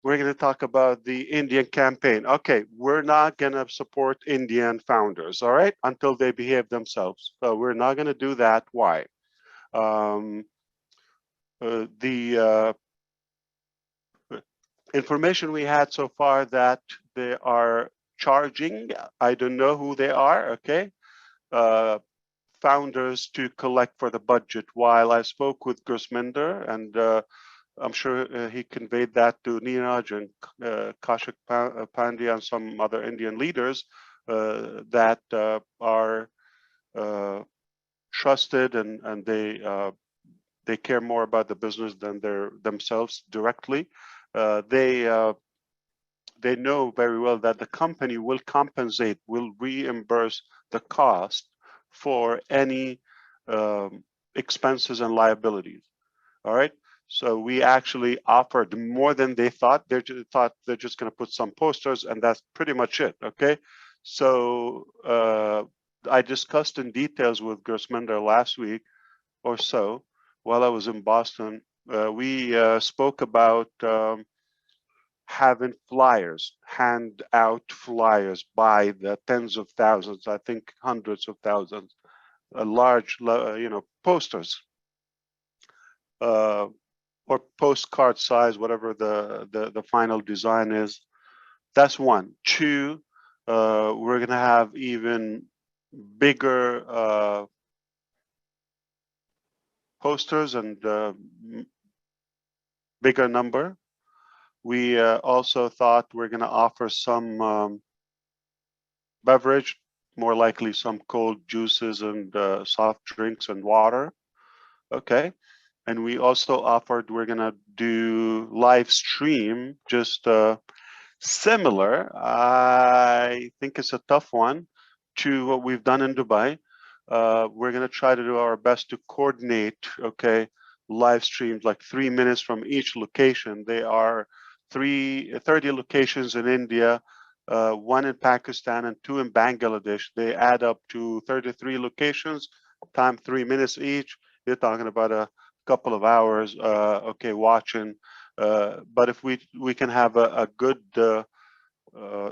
we're going to talk about the Indian campaign. Okay, we're not going to support Indian founders, all right, until they behave themselves. So we're not going to do that. Why? The information we had so far that they are charging, I don't know who they are, okay, founders to collect for the budget. While I spoke with Gurusminder, and I'm sure he conveyed that to Neeraj and Kashif Pandya and some other Indian leaders that are trusted, and they care more about the business than themselves directly. They know very well that the company will compensate, will reimburse the cost for any expenses and liabilities. All right. So we actually offered more than they thought. They thought they're just going to put some posters, and that's pretty much it. Okay. So I discussed in details with Gurusminder last week or so while I was in Boston. We spoke about having flyers, hand out flyers by the tens of thousands, I think hundreds of thousands, large, posters or postcard size, whatever the final design is. That's one. Two, we're going to have even bigger posters and bigger number. We also thought we're going to offer some beverage, more likely some cold juices and soft drinks and water. Okay. And we also offered we're going to do live stream, just similar. I think it's a tough one to what we've done in Dubai. We're going to try to do our best to coordinate, okay, live streams like 3 minutes from each location. They are 30 locations in India, 1 in Pakistan and 2 in Bangladesh. They add up to 33 locations, time 3 minutes each. You're talking about a couple of hours, okay, watching. But if we can have a good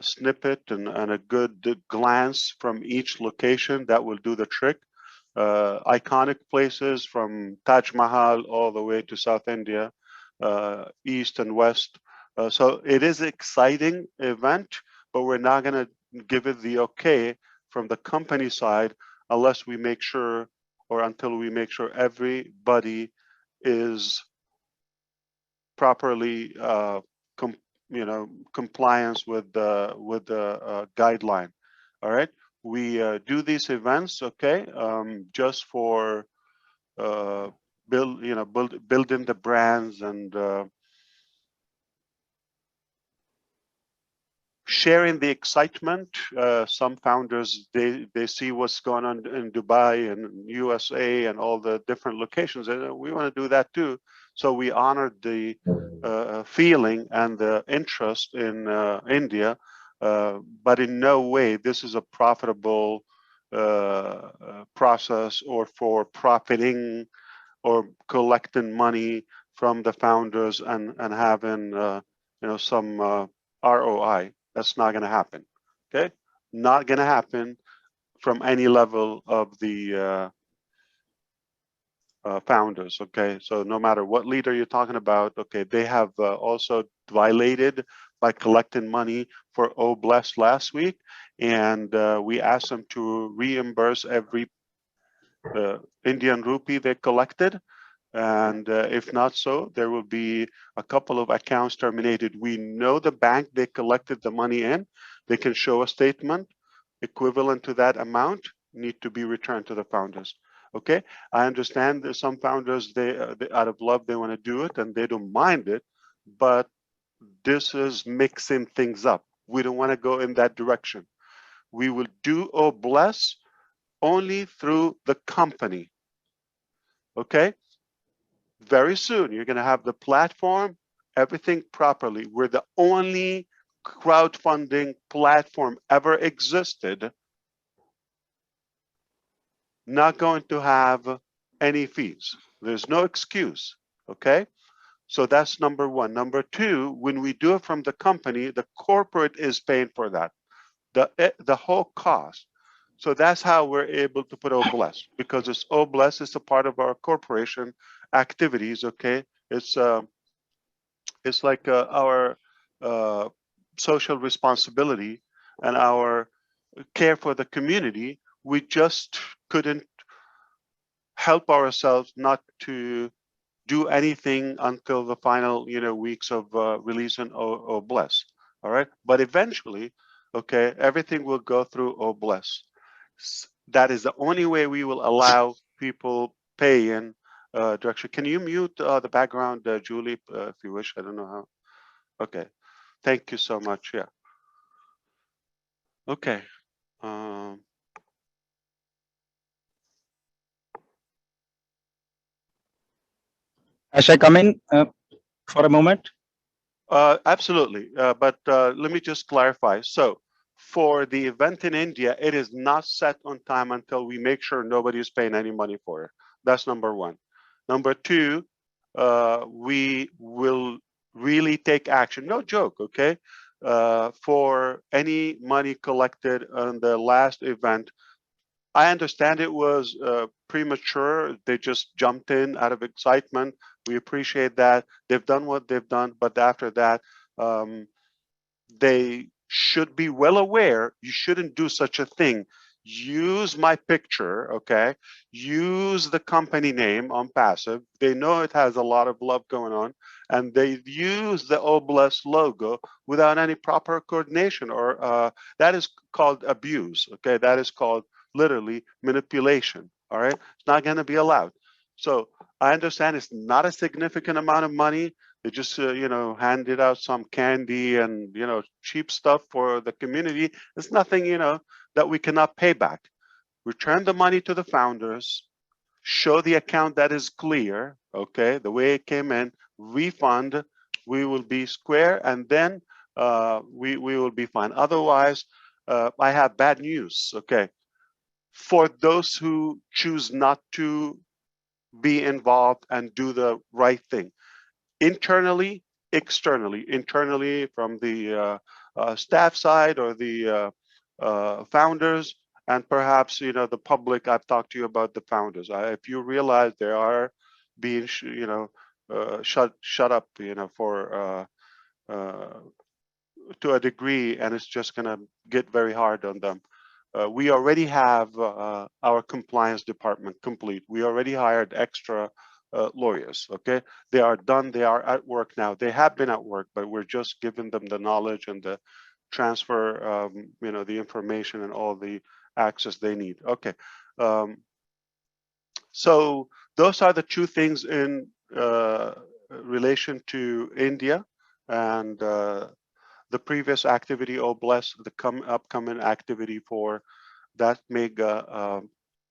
snippet and a good glance from each location, that will do the trick. Iconic places from Taj Mahal all the way to South India, east and west. So it is an exciting event, but we're not going to give it the okay from the company side unless we make sure, or until we make sure everybody is properly compliance with the guideline. All right, we do these events, okay, just for building the brands and sharing the excitement. Some founders, they see what's going on in Dubai and USA and all the different locations, and we want to do that too. So we honored the feeling and the interest in India, but in no way this is a profitable process or for profiting or collecting money from the founders and having some ROI. That's not going to happen. Okay, not going to happen from any level of the founders. Okay, so no matter what leader you're talking about, okay, they have also violated by collecting money for Oh Bless last week, and we asked them to reimburse every Indian rupee they collected. And if not so, there will be a couple of accounts terminated. We know the bank they collected the money in. They can show a statement equivalent to that amount need to be returned to the founders. Okay, I understand that some founders, they out of love, they want to do it and they don't mind it, but this is mixing things up. We don't want to go in that direction. We will do Oh Bless only through the company. Okay, very soon you're going to have the platform, everything properly. We're the only crowdfunding platform ever existed not going to have any fees. There's no excuse. Okay, So that's number one. Number two, when we do it from the company, the corporate is paying for that, the whole cost. So that's how we're able to put OBLES, because it's OBLES is a part of our corporation activities. Okay, it's like our social responsibility and our care for the community. We just couldn't help ourselves not to do anything until the final, weeks of releasing OBLES. All right, but eventually, okay, everything will go through OBLES. That is the only way we will allow people pay in direction. Can you mute the background, Julie, if you wish? I don't know how. Okay, thank you so much. Yeah. Okay. Shall I come in for a moment? Absolutely, but let me just clarify. So for the event in India, it is not set on time until we make sure nobody is paying any money for it. That's number one. Number two, we will really take action, no joke, okay? For any money collected on the last event. I understand it was premature. They just jumped in out of excitement. We appreciate that. They've done what they've done, but after that, they should be well aware you shouldn't do such a thing. Use my picture, okay? Use the company name onpassive. They know it has a lot of love going on, and they use the OBLES logo without any proper coordination, or that is called abuse, okay? That is called literally manipulation, all right? It's not going to be allowed. So I understand it's not a significant amount of money. They just, handed out some candy and, cheap stuff for the community. It's nothing, that we cannot pay back. Return the money to the founders, show the account that is clear, okay, the way it came in, refund, we will be square, and then we will be fine. Otherwise, I have bad news, okay? For those who choose not to be involved and do the right thing. Internally, externally. Internally from the staff side or the founders, and perhaps the public. I've talked to you about the founders. If you realize they are being shut up for to a degree, and it's just going to get very hard on them. We already have our compliance department complete. We already hired extra lawyers, okay? They are done, they are at work now. They have been at work, but we're just giving them the knowledge and the transfer, the information and all the access they need. Okay, so those are the two things in relation to India and the previous activity, OBLES, the upcoming activity for that mega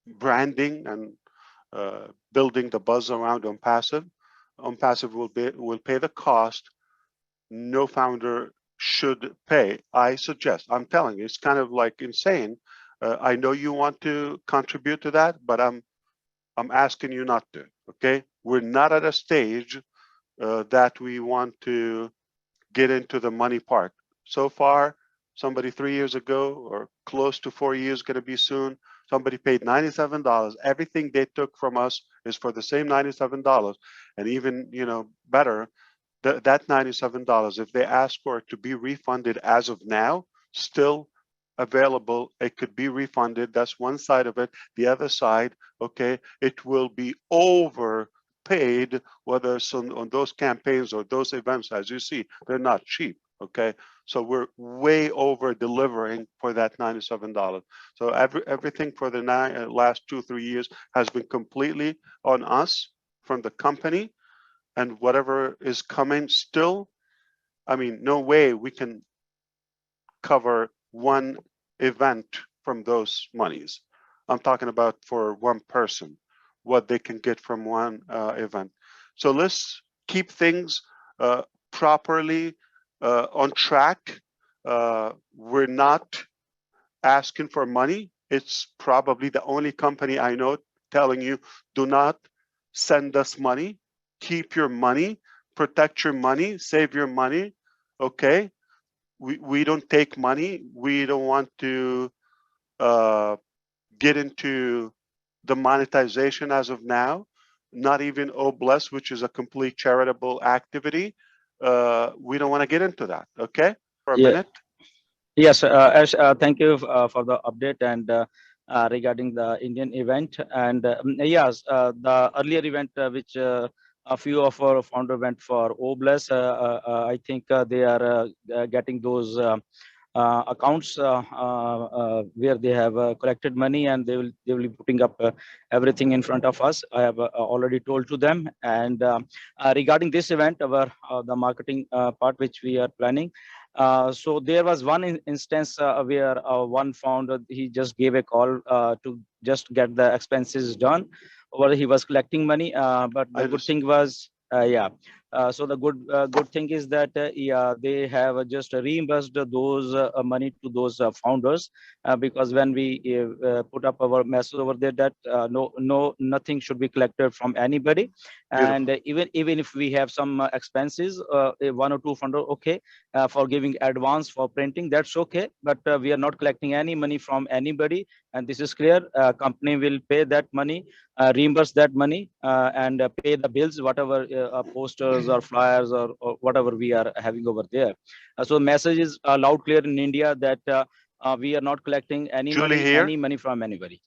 branding and building the buzz around onpassive. onpassive will pay the cost. No founder should pay. I suggest, I'm telling you, it's kind of like insane. I know you want to contribute to that, but I'm asking you not to, okay? We're not at a stage that we want to get into the money part. So far, somebody 3 years ago or close to 4 years, going to be soon, somebody paid $97. Everything they took from us is for the same $97. And even, better, that $97, if they ask for it to be refunded as of now, still available, it could be refunded. That's one side of it. The other side, okay, it will be overpaid, whether it's on those campaigns or those events. As you see, they're not cheap, okay? So we're way over delivering for that $97. So everything for the last 2-3 years has been completely on us from the company, and whatever is coming still, I mean, no way we can cover one event from those monies. I'm talking about for one person, what they can get from one event. So let's keep things properly on track. We're not asking for money. It's probably the only company I know telling you, do not send us money. Keep your money. protect your money, save your money. Okay, we don't take money. We don't want to get into the monetization as of now. Not even Bless, which is a complete charitable activity. We don't want to get into that. Okay, for a Yeah. minute. Yes, Ash, thank you for the update and regarding the Indian event. And yes, the earlier event which a few of our founder went for Obless, I think they are getting those accounts where they have collected money, and they will be putting up everything in front of us. I have already told to them. And regarding this event, our the marketing part which we are planning. So there was one instance where one founder, he just gave a call to just get the expenses done, or he was collecting money. But the good thing was, yeah. So the good thing is that yeah, they have just reimbursed those money to those founders, because when we put up our message over there that nothing should be collected from anybody. Beautiful. And even if we have some expenses, one or two founder, okay, for giving advance for printing, that's okay, but we are not collecting any money from anybody, and this is clear. Company will pay that money, reimburse that money, and pay the bills, whatever posters or flyers or whatever we are having over there. So message is loud clear in India that we are not collecting Julie here. any money from anybody.